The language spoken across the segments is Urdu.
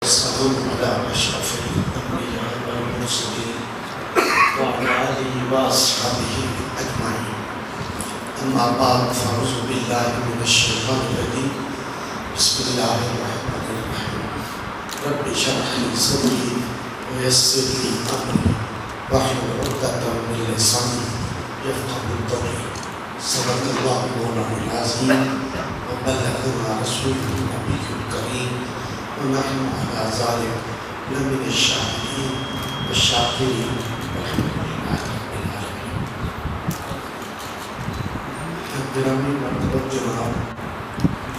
والسلام على أشرف الأنبياء والمرسلين وعلى آله وأصحابه أجمعين. أما بعد فأعوذ بالله من الشيطان الرجيم. بسم الله الرحمن الرحيم. رب اشرح لي صدري ويسر لي أمري واحلل عقدة من لساني يفقهوا قولي. صدق الله مولانا العظيم وبلغنا رسوله النبي الكريم ونحن على ذلك لمن الشاهدين والشاكرين والحمد لله رب العالمين. گرامی مرتبہ جناب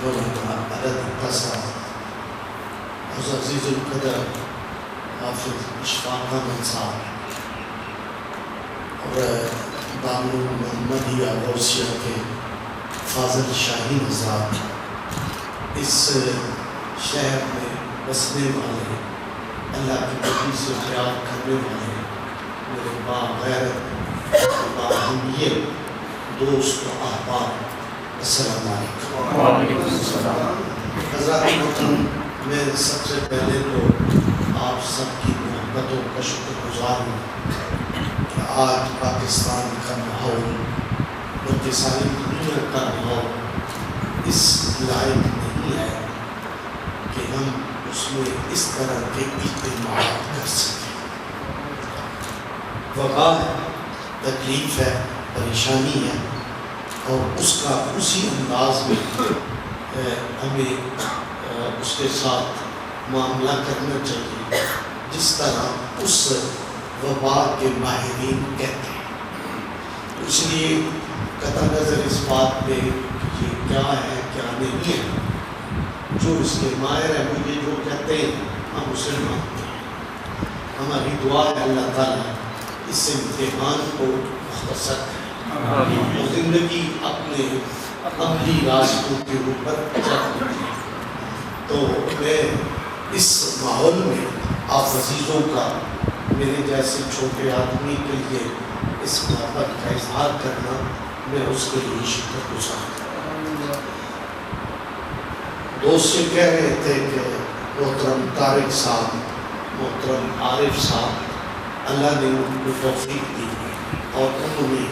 مولانا عدد قصہ عزیز القدر حافظ اشفاق احمد صاحب اور دارالعلوم محمدیہ غوثیہ کے فاضل شاہین حضرات، اس شہر میں بسنے والے، اللہ کی بندگی سے پیار کرنے والے میرے باغیرت باہمیت دوست و احباب، السلام علیکم۔ وعلیکم السلام۔ حضرات محترم، میں سب سے پہلے تو آپ سب کی محبتوں کا شکر گزار ہوں کہ آج پاکستان کا ماحول بلکہ ساری دنیا کا ماحول اس لائق نہیں ہے کہ ہم اس میں اس طرح کے اجتماعات کر سکیں۔ وبا ہے، تکلیف ہے، پریشانی ہے، اور اس کا اسی انداز میں ہمیں اس کے ساتھ معاملہ کرنا چاہیے جس طرح اس وبا کے ماہرین کہتے ہیں۔ اس لیے قطع نظر اس بات پہ کہ یہ کیا ہے کیا نہیں ہے، جو اس کے ماہر ہیں وہ یہ جو کہتے ہیں ہم اسے مانتے ہیں۔ ہماری دعا ہے اللہ تعالیٰ اس امتحان کو مختصر کرے اور زندگی اپنے عملی راستوں کے اوپر چل رہی ہے۔ تو میں اس ماحول میں آپ عزیزوں کا میرے جیسے چھوٹے آدمی کے لیے اس محبت کا اظہار کرنا، میں اس کے لیے شکر گزار ہوں۔ دوست سے کہہ رہے تھے کہ محترم طارق صاحب، محترم عارف صاحب، اللہ نے ان کو توفیق دی اور انہوں نے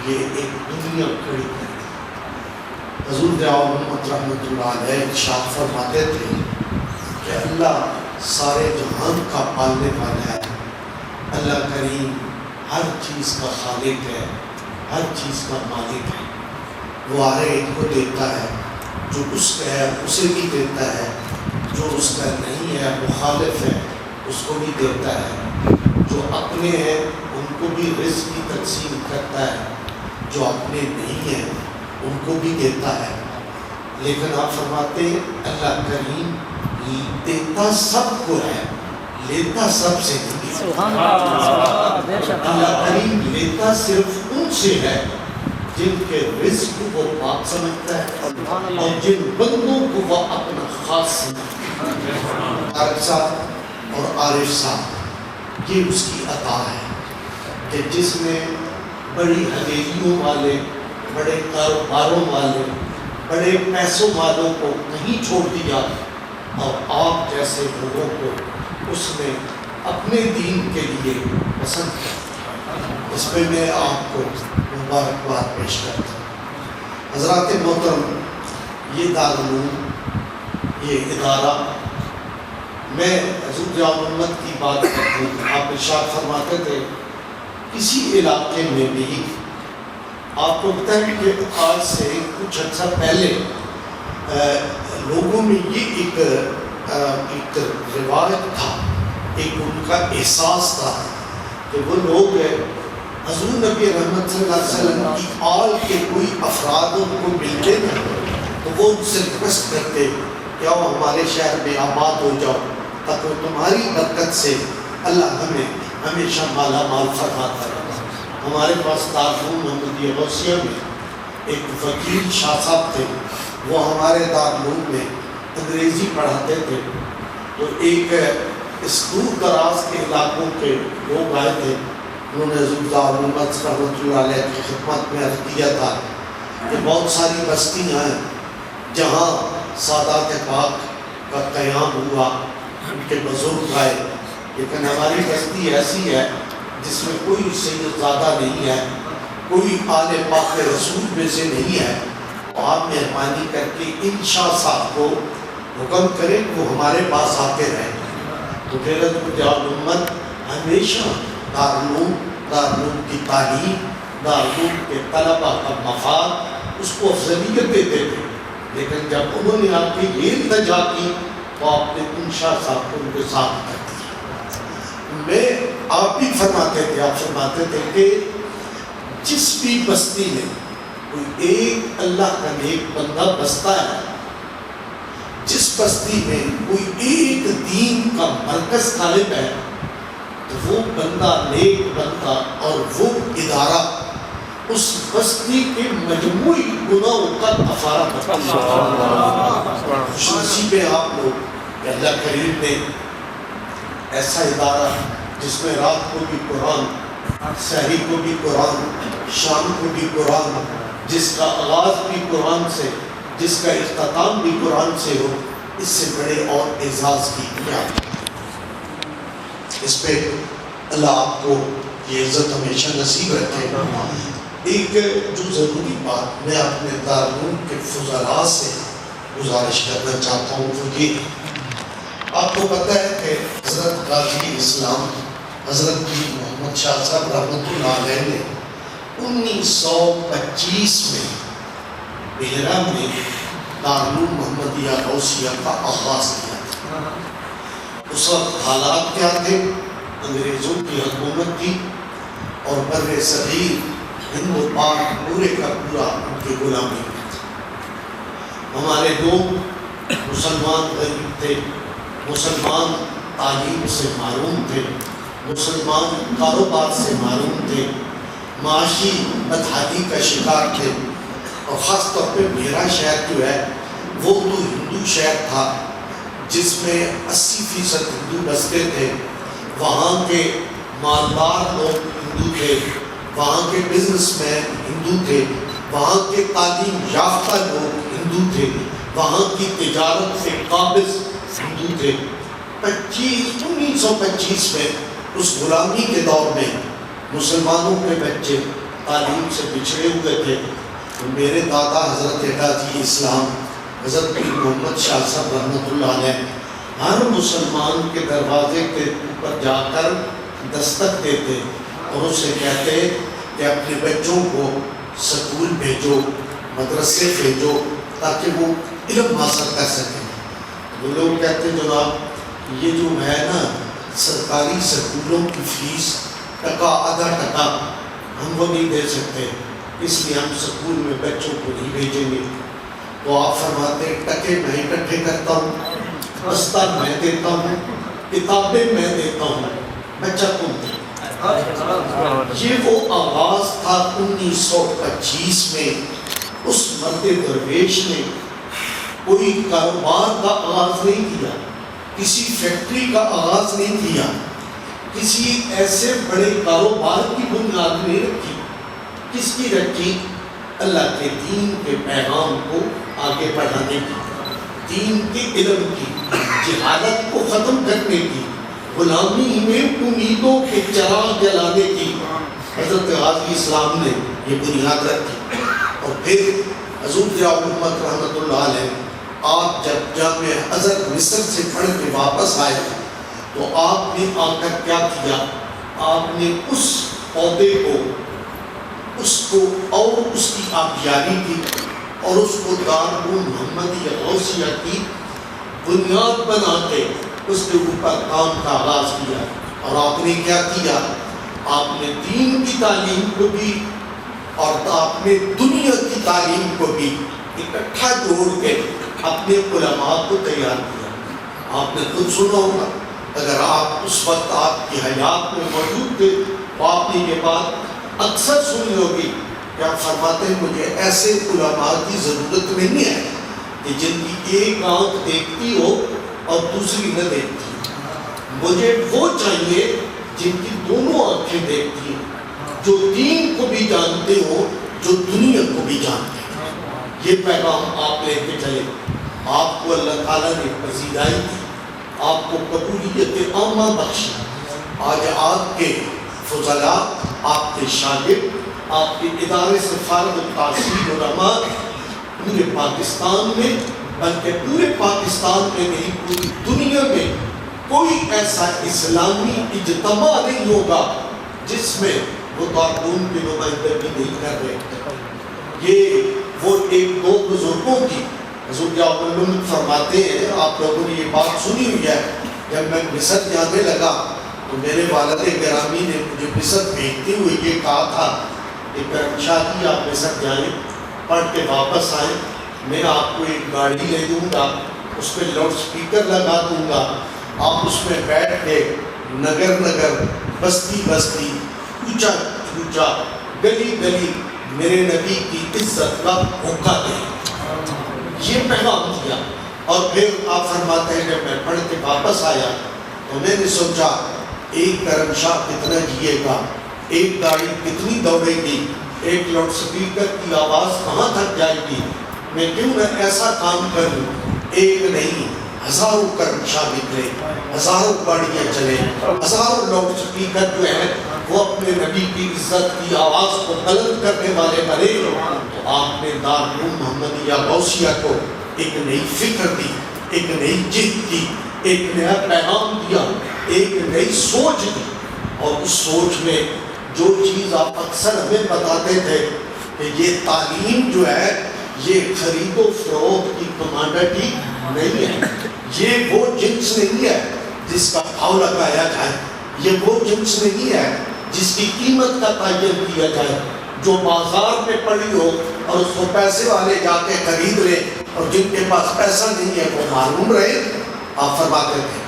یہ ایک دنیا کھڑی کر دی۔ حضور محمد رحمۃ اللہ علیہ ارشاد فرماتے تھے کہ اللہ سارے جہان کا پالنے والا ہے، اللہ کریم ہر چیز کا خالق ہے، ہر چیز کا مالک ہے۔ وہ ہر ایک کو دیتا ہے، جو اس کا ہے اسے بھی دیتا ہے، جو اس کا نہیں ہے مخالف ہے اس کو بھی دیتا ہے، جو اپنے ہیں ان کو بھی رزق کی تقسیم کرتا ہے، جو اپنے نہیں ہیں ان کو بھی دیتا ہے۔ لیکن آپ فرماتے ہیں اللہ کریم دیتا سب کو ہے، لیتا سب سے نہیں۔ اللہ کریم لیتا صرف ان سے ہے جن کے رزق کو وہ پاک سمجھتا ہے اور جن بندوں کو وہ اپنا خاص سمجھتا ہے۔ طارق صاحب اور عارف صاحب، یہ اس کی عطا ہے کہ جس نے بڑی حویلیوں والے، بڑے کاروباروں والے، بڑے پیسوں والوں کو نہیں چھوڑ دیا اور آپ جیسے لوگوں کو اس نے اپنے دین کے لیے پسند کیا۔ اس پہ میں آپ کو مبارکباد پیش کرتا ہوں۔ حضرات محترم، یہ دارالعلوم، یہ ادارہ، میں حضور محمد کی بات کرتا ہوں۔ آپ ارشاد فرماتے تھے کسی علاقے میں بھی، آپ کو پتہ ہے کہ آج سے کچھ عرصہ پہلے لوگوں میں یہ ایک روایت تھا، ایک ان کا احساس تھا کہ وہ لوگ حضور نبی رحمت صلی اللہ علیہ وسلم کی آل کے کوئی افراد ان کو ملتے نا تو وہ ان سے ریکویسٹ کرتے کہ آؤ ہمارے شہر میں آباد ہو جاؤ تاکہ تمہاری برکت سے اللہ ہمیں ہمیشہ مالا مال فرماتا رہے۔ ہمارے پاس دارالعلوم محمدیہ غوثیہ میں ایک وکیل شاہ صاحب تھے، وہ ہمارے دارالعلوم میں انگریزی پڑھاتے تھے۔ تو ایک اس دور دراز کے علاقوں کے لوگ آئے تھے، انہوں نے حضور محمد رحمۃ اللہ علیہ کی خدمت میں عرض کیا تھا کہ بہت ساری بستیاں ہیں جہاں سادات پاک کا قیام ہوا، ان کے بزرگ آئے، لیکن ہماری بستی ایسی ہے جس میں کوئی سید زادہ نہیں ہے، کوئی آل پاک رسول میں سے نہیں ہے. آپ مہربانی کر کے ان شاہ صاحب کو حکم کریں کہ وہ ہمارے پاس آتے رہیں. تو پھر امت ہمیشہ دارالعلوم کی تعلیم، دارالعلوم کے طلبہ کا مفاد اس کو افضلیت دیتے تھے. لیکن جب انہوں نے آپ کی یہ التجا کی تو آپ نے ان شاہ صاحب کو ان کے ساتھ کر دیا. میں آپ بھی فرماتے تھے، آپ فرماتے تھے کہ جس بھی بستی میں کوئی ایک اللہ کا نیک بندہ بستا ہے، جس بستی میں کوئی ایک دین کا مرکز غالب ہے، تو وہ بندہ نیک بندہ اور وہ ادارہ اس بستی کے مجموعی گناہوں کا کفارہ کرتا ہے. خوشی پہ آپ لوگ کہ اللہ کریم نے ایسا ادارہ جس میں رات کو بھی قرآن، سحری کو بھی قرآن، شام کو بھی قرآن، جس کا آغاز بھی قرآن سے، جس کا اختتام بھی قرآن سے ہو، اس سے بڑے اور اعزاز کی کیا. اس پہ اللہ آپ کو یہ عزت ہمیشہ نصیب رکھے. ایک جو ضروری بات میں اپنے دارالعلوم کے فضلاء سے گزارش کرنا چاہتا ہوں وہ یہ، آپ کو پتہ ہے کہ حضرت غازی اسلام حضرت محمد شاہ صاحب رحمۃ اللہ علیہ نے 1925 میں بحیرہ میں دارالعلوم محمدیہ غوثیہ کا آغاز کیا تھا. اس وقت حالات کیا تھے؟ انگریزوں کی حکومت تھی اور بر صغیر ہند و پاک پورے کا پورا ان کی غلامی میں تھا. ہمارے لوگ مسلمان غریب تھے، مسلمان تعلیم سے محروم تھے، مسلمان کاروبار سے محروم تھے، معاشی بدحالی کا شکار تھے. اور خاص طور پہ میرا شہر جو ہے وہ تو ہندو شہر تھا جس میں 80% ہندو بستے تھے. وہاں کے مالدار لوگ ہندو تھے، وہاں کے بزنس مین ہندو تھے، وہاں کے تعلیم یافتہ لوگ ہندو تھے، وہاں کی تجارت سے قابض ہندو تھے. 1925 میں اس غلامی کے دور میں مسلمانوں کے بچے تعلیم سے پچھڑے ہوئے تھے. میرے دادا حضرت غازی اسلام حضرت پیر محمد شاہ صاحب رحمۃ اللہ علیہ ہر مسلمان کے دروازے کے اوپر جا کر دستک دیتے اور اسے کہتے کہ اپنے بچوں کو سکول بھیجو، مدرسے بھیجو تاکہ وہ علم حاصل کر سکیں. وہ لوگ کہتے جناب یہ جو ہے نا سرکاری سکولوں کی فیس ٹکا آدھا ٹکا ہم وہ نہیں دے سکتے، اس لیے ہم سکول میں بچوں کو نہیں بھیجیں گے. تو آپ فرماتے ٹکے میں اکٹھے کرتا ہوں، بستہ میں دیتا ہوں، کتابیں میں دیتا ہوں، بچہ کون دے. یہ وہ آغاز تھا 1925 میں. اس مرد درویش نے کوئی کاروبار کا آغاز نہیں کیا، کسی فیکٹری کا آغاز نہیں کیا، کسی ایسے بڑے کاروبار کی بنیاد نہیں رکھی. کس کی رکھی؟ اللہ کے دین کے پیغام کو آگے بڑھانے کی، دین کے علم کی، جہالت کو ختم کرنے کی، غلامی میں امیدوں کے چراغ جلانے کی. حضرت غازی اسلام نے یہ بنیاد رکھی. اور پھر حضور ضیاء الامت رحمۃ اللہ علیہ آپ جب جامع ازہر مصر سے پڑھ کے واپس آئے تو آپ نے آ کر کیا کیا؟ آپ نے اس عہدے کو، اس کو اور اس کی آبیاری کی اور اس کو دارالعلوم محمدیہ غوثیہ کی بنیاد بنا کے اس کے اوپر کام کا آغاز کیا. اور آپ نے کیا کیا؟ آپ نے دین کی تعلیم کو بھی اور آپ نے دنیا کی تعلیم کو بھی اکٹھا جوڑ کے اپنے علماء کو تیار کیا. آپ نے خود سنا ہوگا، اگر آپ اس وقت آپ کی حیات میں موجود تھے تو آپ نے یہ بات اکثر سنی ہوگی کہ آپ فرماتے ہیں مجھے ایسے علماء کی ضرورت نہیں ہے کہ جن کی ایک آنکھ دیکھتی ہو اور دوسری نہ دیکھتی ہو. مجھے وہ چاہیے جن کی دونوں آنکھیں دیکھتی ہوں، جو دین کو بھی جانتے ہو، جو دنیا کو بھی جانتے ہیں. یہ پیغام آپ لے کے چلے. آپ کو اللہ تعالیٰ نے پذیرائی دی آپ کو قبولیت عامہ بخشی. آج آپ کے فضلاء، آپ کے شاگرد، آپ کے ادارے سے فارغ التحصیل علماء پورے پاکستان میں، بلکہ پورے پاکستان میں نہیں پوری دنیا میں کوئی ایسا اسلامی اجتماع نہیں ہوگا جس میں وہ دارالعلوم کی نمائندگی نہیں کر رہے. یہ وہ ایک دو بزرگوں کی حضور کیا فرماتے ہیں، آپ لوگوں نے یہ بات سنی ہوئی ہے، جب میں مصر جانے لگا تو میرے والد گرامی نے مجھے مصر بھیجتے ہوئے یہ کہا تھا کہ کرم شاہ جی آپ مصر جائیں، پڑھ کے واپس آئیں، میں آپ کو ایک گاڑی لے دوں گا، اس پہ لاؤڈ سپیکر لگا دوں گا، آپ اس میں بیٹھ کے نگر نگر، بستی بستی، اونچا اونچا، گلی گلی میرے نبی کی عزت کا ہوکا دیں. یہ پیغام دیا. اور پھر آپ فرماتے ہیں جب میں پڑھ کے واپس آیا تو میں نے سوچا ایک کرم شاہ کتنا جیے گا، ایک گاڑی کتنی دوڑے گی، ایک لاؤڈ سپیکر کی آواز کہاں تک جائے گی. میں کیوں نہ ایسا کام کروں، ایک نہیں ہزاروں کرم شاہ نکلے، ہزاروں گاڑیاں چلے، ہزاروں لاؤڈ سپیکر جو ہیں وہ اپنے نبی کی عزت کی آواز کو بلند کرنے والے بنے. تو آپ نے دارالعلوم محمدیہ غوثیہ کو ایک نئی فکر دی، ایک نئی جد دی، ایک نیا پیغام دیا، ایک نئی سوچ دی. اور اس سوچ میں جو چیز آپ اکثر ہمیں بتاتے تھے کہ یہ تعلیم جو ہے یہ خرید و فروخت کی کمانڈٹی نہیں ہے، یہ وہ جنس نہیں ہے جس کا بھاؤ لگایا جائے، یہ وہ جنس نہیں ہے جس کی قیمت کا تعین کیا جائے، جو بازار میں پڑی ہو اور اس کو پیسے والے جا کے خرید لے اور جن کے پاس پیسہ نہیں ہے وہ معلوم رہے. آپ فرماتے تھے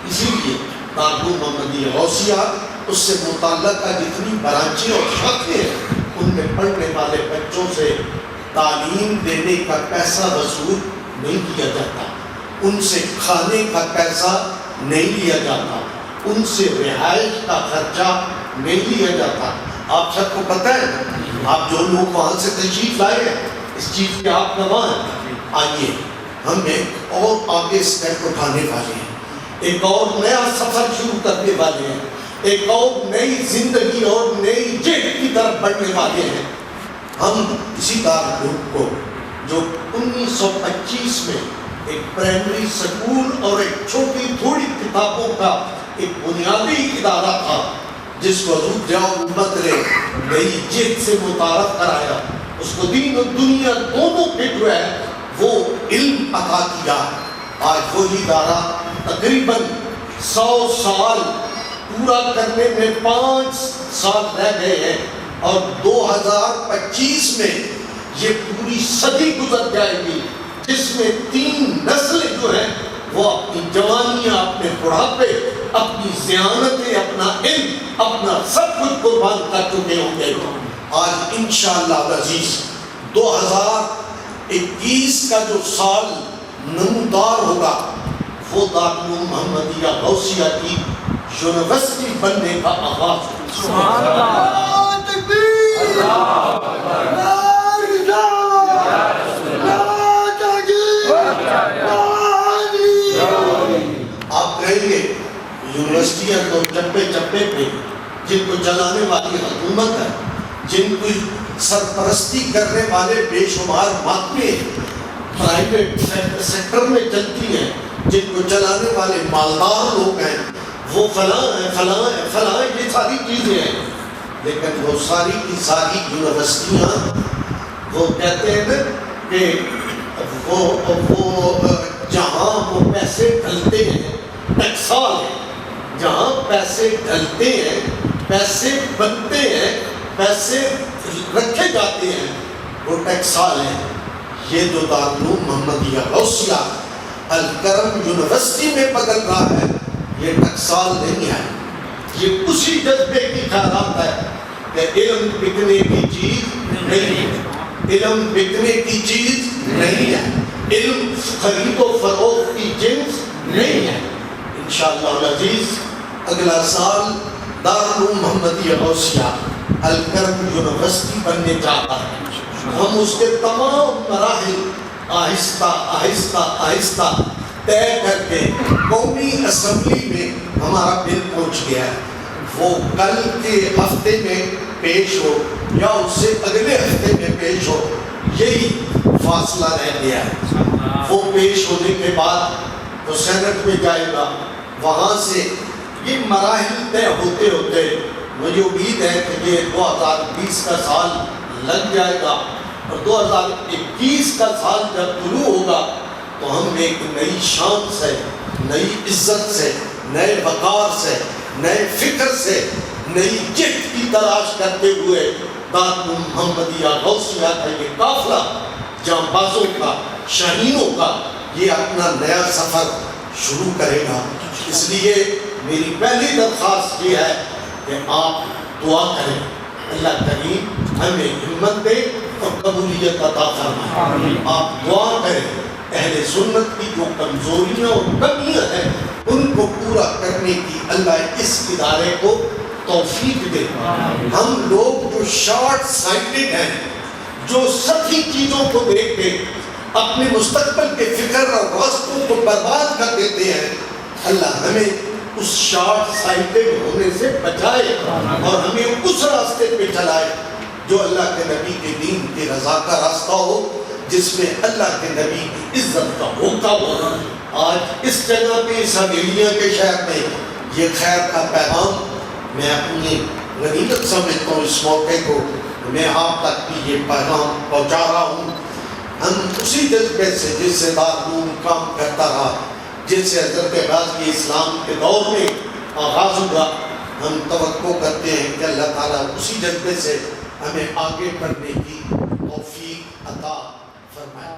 اسی لیے دارالعلوم محمدیہ غوثیہ، اس سے متعلقہ جتنی برانچیں اور شاخیں ہیں ان میں پڑھنے والے بچوں سے تعلیم دینے کا پیسہ وصول نہیں کیا جاتا، ان سے کھانے کا پیسہ نہیں لیا جاتا، ان سے رہائش کا خرچہ نہیں لیا جاتا. آپ سب کو پتہ ہے، آپ جو لوگ وہاں سے تشریف لائے ہیں اس چیز کے آپ گواہ ہیں. آئیے ہم ایک اور آگے اسٹیپ اٹھانے والے ہیں، ایک اور نیا سفر شروع کرنے والے ہیں، ایک اور نئی زندگی اور نئی جد کی طرف بڑھنے والے ہیں. ہم اسی دارالعلوم کو جو 1925 میں ایک پرائمری سکول اور ایک چھوٹی تھوڑی کتابوں کا ایک بنیادی ادارہ تھا جس کو حضور ضیاء الامت نے نئی جد سے متعارف کرایا، اس کو دین و دنیا دونوں پہ جو ہے وہ علم عطا کیا. آج وہی ادارہ تقریباً 100 سال پورا کرنے میں 5 سال رہ گئے ہیں اور 2025 میں یہ پوری صدی گزر جائے گی جس میں 3 نسلیں جو ہیں وہ اپنی جوانیاں، اپنے بڑھاپے، اپنی ذہانتیں، اپنا علم، اپنا سب کچھ قربان کر چکے ہوں گے. آج انشاءاللہ العزیز 2021 کا جو سال نمودار ہوگا وہ دارالعلوم محمدیہ غوثیہ کی یونیورسٹی بننے کا آغاز ہوگا. آپ کہیں گے یونیورسٹیاں تو چپے چپے پہ جن کو چلانے والی حکومت ہے، جن کو سرپرستی کرنے والے بے شمار محکمے پرائیویٹ سیکٹر میں چلتی ہیں، جن کو چلانے والے مالدار لوگ ہیں، وہ فلاں ہیں فلاں ہیں فلاں، یہ ساری چیزیں ہیں. لیکن وہ ساری کی ساری یونیورسٹیاں وہ کہتے ہیں نا کہ وہ جہاں وہ پیسے ڈلتے ہیں ٹکسال ہے، جہاں پیسے ڈلتے ہیں، پیسے بنتے ہیں، پیسے رکھے جاتے ہیں، وہ ٹکسال ہے. یہ جو دارالعلوم محمدیہ غوثیہ الکرم یونیورسٹی میں بدل رہا ہے یہ ٹکسال نہیں ہے، یہ اسی جذبے کی خیرات ہے کہ علم بکنے کی چیز نہیں ہے، علم بکنے کی چیز نہیں ہے، علم خرید و فروخت کی جنس نہیں ہے. انشاءاللہ العزیز اگلا سال دارالعلوم محمدیہ غوثیہ الکرم یونیورسٹی بننے جا رہا ہے. ہم اس کے تمام مراحل آہستہ آہستہ آہستہ طے کر کے قومی اسمبلی میں ہمارا بل پہنچ گیا ہے، وہ کل کے ہفتے میں پیش ہو یا اس سے اگلے ہفتے میں پیش ہو، یہی فاصلہ رہ گیا ہے۔ وہ پیش ہونے کے بعد وہ سینٹ میں جائے گا، وہاں سے یہ مراحل طے ہوتے ہوتے مجھے امید ہے کہ یہ 2020 کا سال لگ جائے گا، اور 2021 کا سال جب طلوع ہوگا تو ہم ایک نئی شان سے، نئی عزت سے، نئے وقار سے، نئے فکر سے، نئی جہت کی تلاش کرتے ہوئے دار محمدیہ غوثیہ کا یہ قافلہ جانبازوں کا، شاہینوں کا، یہ اپنا نیا سفر شروع کرے گا۔ اس لیے میری پہلی درخواست یہ ہے کہ آپ دعا کریں، اللہ کریم ہمیں ہمت دے اور قبولیت عطا فرمائے۔ آپ دعا کریں اہل سنت کی جو کمزوریاں اور کمیاں ہیں ان کو پورا کرنے کی اللہ اس ادارے کو توفیق دے۔ ہم لوگ جو شارٹ سائٹڈ ہیں، جو سطحی چیزوں کو دیکھ کے اپنے مستقبل کے فکر اور راستوں کو برباد کر دیتے ہیں، اللہ ہمیں اس شارٹ سائٹڈ ہونے سے بچائے اور ہمیں اس راستے پہ چلائے جو اللہ کے نبی کے دین کی رضا کا راستہ ہو، جس میں اللہ کے نبی کی عزت کا موقع ہو۔ آج اس جگہ پہ اس حویلیاں کے شہر میں یہ خیر کا پیغام میں اپنی غنیمت سمجھتا ہوں، اس موقع کو میں آپ تک بھی یہ پیغام پہنچا رہا ہوں۔ ہم اسی جذبے سے جس سے دارالعلوم کام کرتا رہا، جس سے حضرت غازی اسلام کے دور میں آغاز ہوا، ہم توقع کرتے ہیں کہ اللہ تعالیٰ اسی جذبے سے ہمیں آگے بڑھنے کی توفیق عطا فرمائے۔